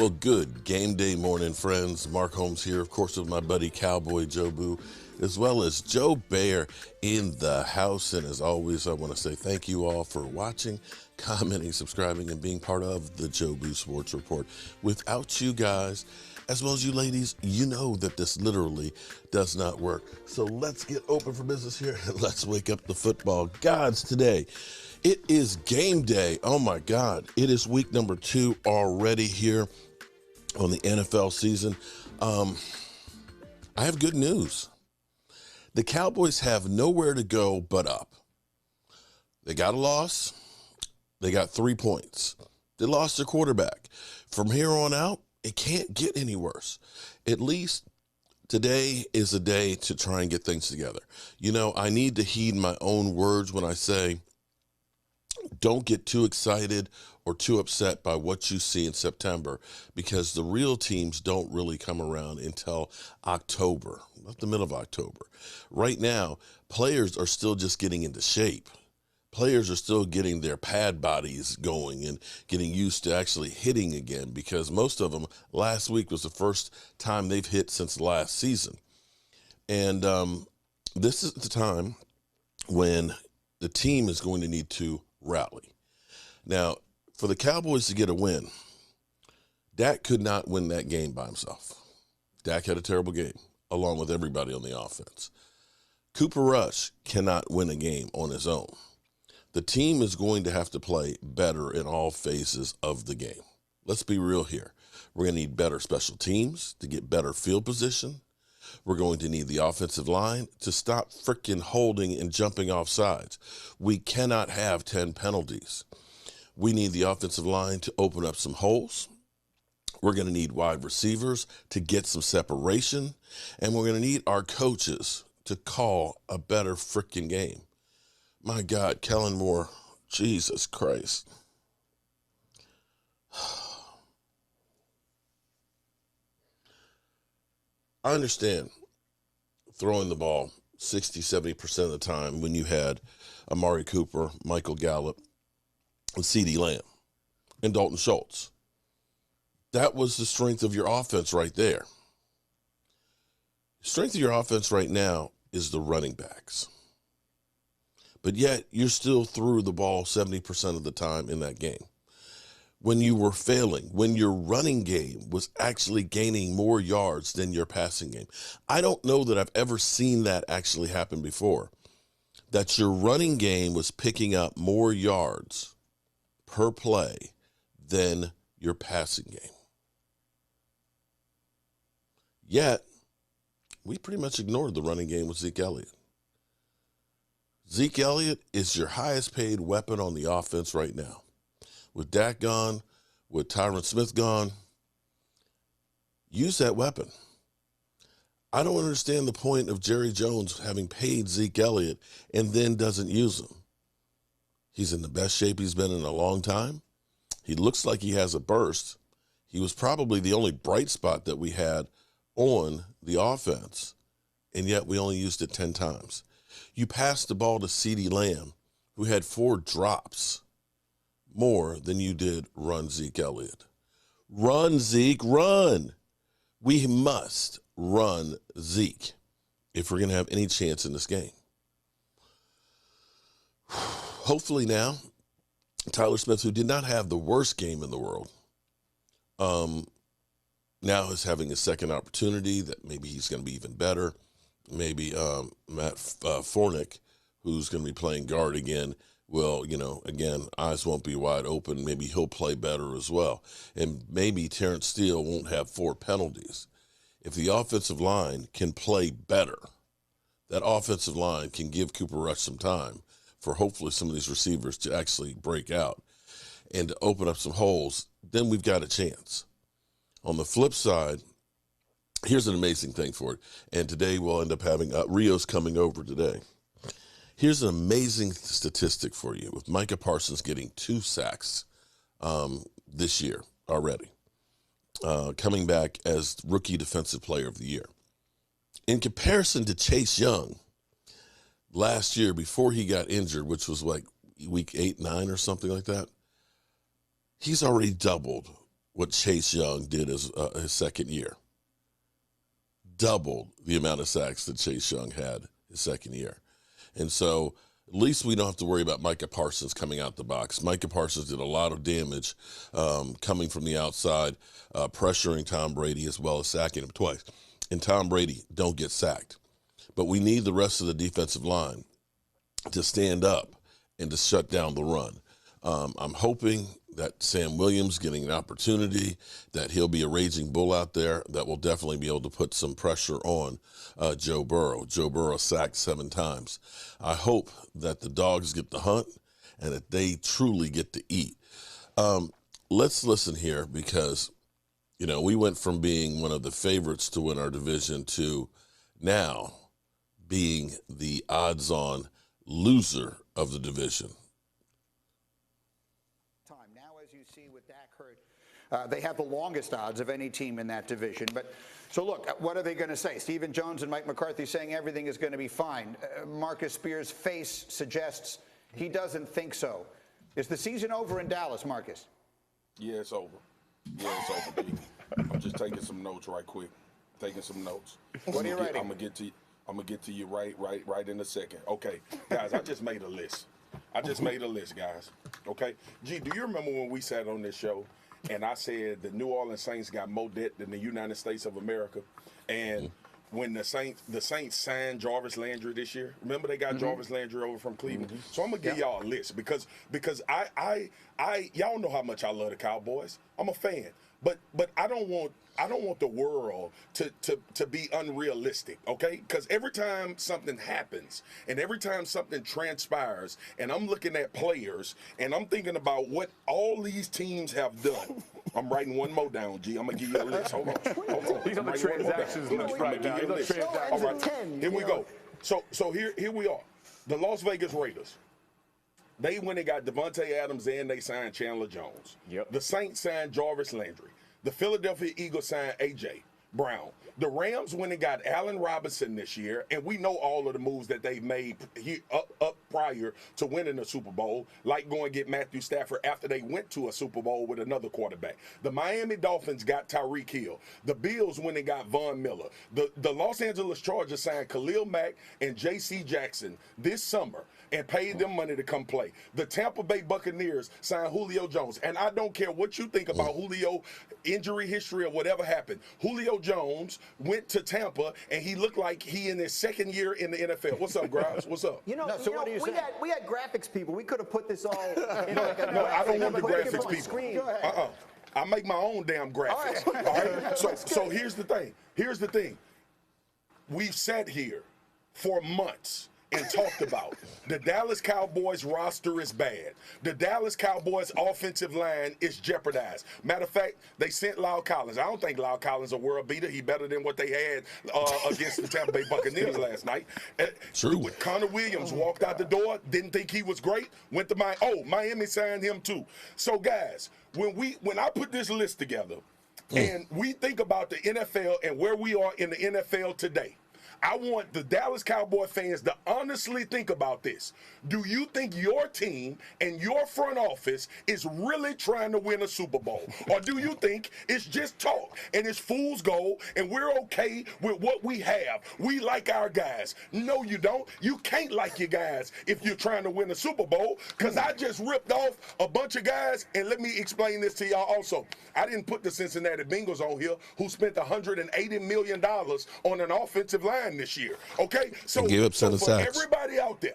Well, good game day morning, friends. Mark Holmes here, of course, with my buddy Cowboy Joe Boo, as well as Joe Bear in the house. And as always, I want to say thank you all for watching, commenting, subscribing, and being part of the Joe Boo Sports Report. Without you guys, as well as you ladies, you know that this literally does not work. So let's get open for business here and let's wake up the football gods today. It is game day. Oh my God. It is week number 2 already here on the NFL season. I have good news. The Cowboys have nowhere to go but up. They got a loss. They got 3 points. They lost their quarterback. From here on out, it can't get any worse. At least today is a day to try and get things together. You know, I need to heed my own words when I say, don't get too excited or too upset by what you see in September, because the real teams don't really come around until October, about the middle of October. Right now, players are still just getting into shape. Players are still getting their pad bodies going and getting used to actually hitting again, because most of them, last week was the first time they've hit since last season. And this is the time when the team is going to need to rally. Now, for the Cowboys to get a win, Dak could not win that game by himself. Dak had a terrible game, along with everybody on the offense. Cooper Rush cannot win a game on his own. The team is going to have to play better in all phases of the game. Let's be real here. We're going to need better special teams to get better field position. We're going to need the offensive line to stop freaking holding and jumping off sides. We cannot have 10 penalties. We need the offensive line to open up some holes. We're going to need wide receivers to get some separation. And we're going to need our coaches to call a better freaking game. My God, Kellen Moore, Jesus Christ. I understand throwing the ball 60, 70% of the time when you had Amari Cooper, Michael Gallup, and CeeDee Lamb, and Dalton Schultz. That was the strength of your offense right there. The strength of your offense right now is the running backs. But yet, you're still threw the ball 70% of the time in that game. When you were failing, when your running game was actually gaining more yards than your passing game. I don't know that I've ever seen that actually happen before, that your running game was picking up more yards per play than your passing game. Yet, we pretty much ignored the running game with Zeke Elliott. Zeke Elliott is your highest paid weapon on the offense right now. With Dak gone, with Tyron Smith gone, use that weapon. I don't understand the point of Jerry Jones having paid Zeke Elliott and then doesn't use him. He's in the best shape he's been in a long time. He looks like he has a burst. He was probably the only bright spot that we had on the offense, and yet we only used it 10 times. You passed the ball to CeeDee Lamb, who had 4 drops more than you did run Zeke Elliott. Run, Zeke, run. We must run Zeke if we're going to have any chance in this game. Hopefully now, Tyler Smith, who did not have the worst game in the world, now is having a second opportunity that maybe he's going to be even better. Maybe Matt Fornick, who's going to be playing guard again, will, again, eyes won't be wide open. Maybe he'll play better as well. And maybe Terrence Steele won't have 4 penalties. If the offensive line can play better, that offensive line can give Cooper Rush some time for hopefully some of these receivers to actually break out and to open up some holes. Then we've got a chance. On the flip side, here's an amazing thing for it. And today we'll end up having Rio's coming over today. Here's an amazing statistic for you with Micah Parsons getting 2 sacks this year already, coming back as Rookie Defensive Player of the Year. In comparison to Chase Young, last year before he got injured, which was like week 8, 9 or something like that, he's already doubled what Chase Young did his second year. Doubled the amount of sacks that Chase Young had his second year. And so at least we don't have to worry about Micah Parsons coming out the box. Micah Parsons did a lot of damage coming from the outside, pressuring Tom Brady as well as sacking him twice. And Tom Brady don't get sacked. But we need the rest of the defensive line to stand up and to shut down the run. I'm hoping that Sam Williams getting an opportunity, that he'll be a raging bull out there that will definitely be able to put some pressure on Joe Burrow. Joe Burrow sacked 7 times. I hope that the dogs get the hunt and that they truly get to eat. Let's listen here because, you know, we went from being one of the favorites to win our division to now being the odds-on loser of the division. Now, as you see with Dak hurt, they have the longest odds of any team in that division. But so look, what are they going to say? Stephen Jones and Mike McCarthy saying everything is going to be fine. Marcus Spears' face suggests he doesn't think so. Is the season over in Dallas, Marcus? Yeah, it's over. Yeah, it's over, Pete. I'm just taking some notes right quick. Taking some notes. What are you writing? I'm gonna get to you right in a second. Okay, guys, I just made a list. Guys. Okay, G, do you remember when we sat on this show and I said the New Orleans Saints got more debt than the United States of America, and when the Saints signed Jarvis Landry this year, remember they got Jarvis Landry over from Cleveland. So I'm gonna give y'all a list because I y'all know how much I love the Cowboys. I'm a fan, but I don't want the world to be unrealistic, okay? Because every time something happens and every time something transpires and I'm looking at players and I'm thinking about what all these teams have done. I'm writing one more down, G. I'm going to give you a list. Hold on. He's on the transactions list right now. All right, here we go. So here we are. The Las Vegas Raiders. They went and got Devontae Adams and they signed Chandler Jones. Yep. The Saints signed Jarvis Landry. The Philadelphia Eagles signed A.J. Brown. The Rams went and got Allen Robinson this year, and we know all of the moves that they've made up prior to winning the Super Bowl, like going to get Matthew Stafford after they went to a Super Bowl with another quarterback. The Miami Dolphins got Tyreek Hill. The Bills went and got Von Miller. The Los Angeles Chargers signed Khalil Mack and J.C. Jackson this summer and paid them money to come play. The Tampa Bay Buccaneers signed Julio Jones, and I don't care what you think about Julio, injury history or whatever happened. Julio Jones went to Tampa, and he looked like he in his second year in the NFL. What's up, Grimes? What's up? What are you saying? We had graphics people. We could have put this all in like a No, I don't want the graphic graphics people. Go ahead. I make my own damn graphics. All right? So here's the thing. We've sat here for months and talked about the Dallas Cowboys roster is bad. The Dallas Cowboys offensive line is jeopardized. Matter of fact, they sent Lyle Collins. I don't think Lyle Collins a world beater. He better than what they had against the Tampa Bay Buccaneers last night. True. Connor Williams walked out the door, didn't think he was great, went to Miami signed him too. So guys, when I put this list together and we think about the NFL and where we are in the NFL today, I want the Dallas Cowboy fans to honestly think about this. Do you think your team and your front office is really trying to win a Super Bowl? Or do you think it's just talk and it's fool's gold and we're okay with what we have? We like our guys. No, you don't. You can't like your guys if you're trying to win a Super Bowl, because I just ripped off a bunch of guys, and let me explain this to y'all also. I didn't put the Cincinnati Bengals on here, who spent $180 million on an offensive line this year. Okay, so for everybody out there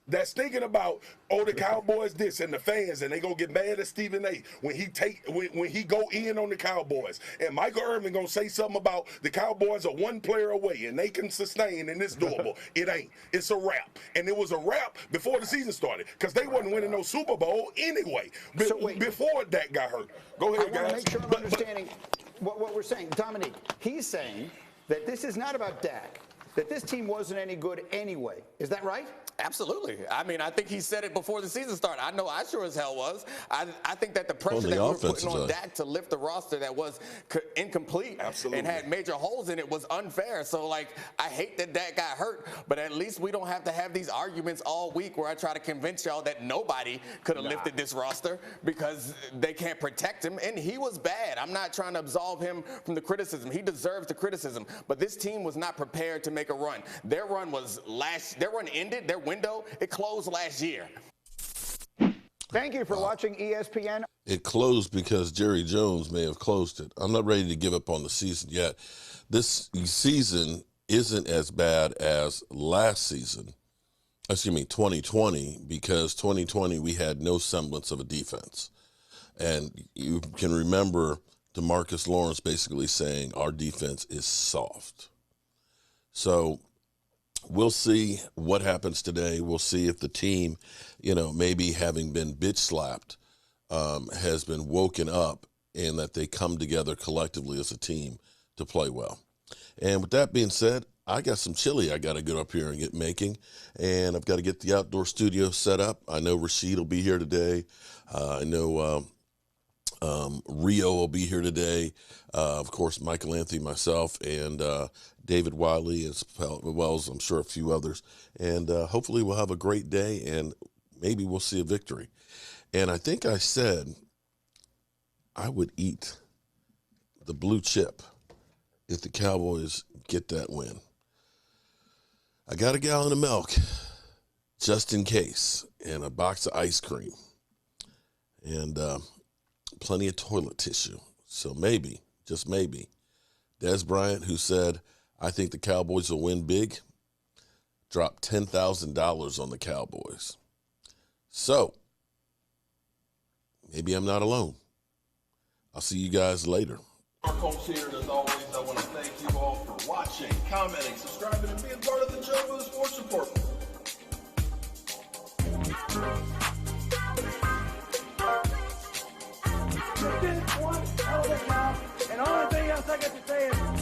that's thinking about, the Cowboys this and the fans, and they gonna get mad at Stephen A. when he go in on the Cowboys, and Michael Irvin gonna say something about the Cowboys are one player away and they can sustain and it's doable. It ain't. It's a wrap, and it was a wrap before the season started because they wasn't winning no Super Bowl anyway. Before Dak got hurt. Go ahead, guys. I want to make sure I'm understanding what we're saying. Dominique, he's saying that this is not about Dak, that this team wasn't any good anyway. Is that right? Absolutely. I mean, I think he said it before the season started. I know I sure as hell was. I think that the pressure that we were putting on Dak to lift the roster that was incomplete and had major holes in it was unfair. So, like, I hate that Dak got hurt, but at least we don't have to have these arguments all week where I try to convince y'all that nobody could have lifted this roster because they can't protect him. And he was bad. I'm not trying to absolve him from the criticism. He deserves the criticism. But this team was not prepared to make a run. Their run ended. Their window, it closed last year. Thank you for watching ESPN. It closed because Jerry Jones may have closed it. I'm not ready to give up on the season yet. This season isn't as bad as last season, 2020, because 2020 we had no semblance of a defense. And you can remember DeMarcus Lawrence basically saying our defense is soft. So we'll see what happens today. We'll see if the team, maybe having been bitch slapped, has been woken up and that they come together collectively as a team to play well. And with that being said, I got some chili I got to get up here and get making, and I've got to get the outdoor studio set up. I know Rashid will be here today. I know Rio will be here today. Of course, Michael Anthony, myself, and David Wiley, as well as I'm sure a few others. And hopefully we'll have a great day, and maybe we'll see a victory. And I think I said I would eat the blue chip if the Cowboys get that win. I got a gallon of milk just in case, and a box of ice cream, and plenty of toilet tissue. So maybe, just maybe, Des Bryant, who said, I think the Cowboys will win big, dropped $10,000 on the Cowboys. So maybe I'm not alone. I'll see you guys later. Mark Holmes here, and as always, I want to thank you all for watching, commenting, subscribing, and being part of the Joe Boo Sports Report. You did one hell of a job, and the only thing else I got to say is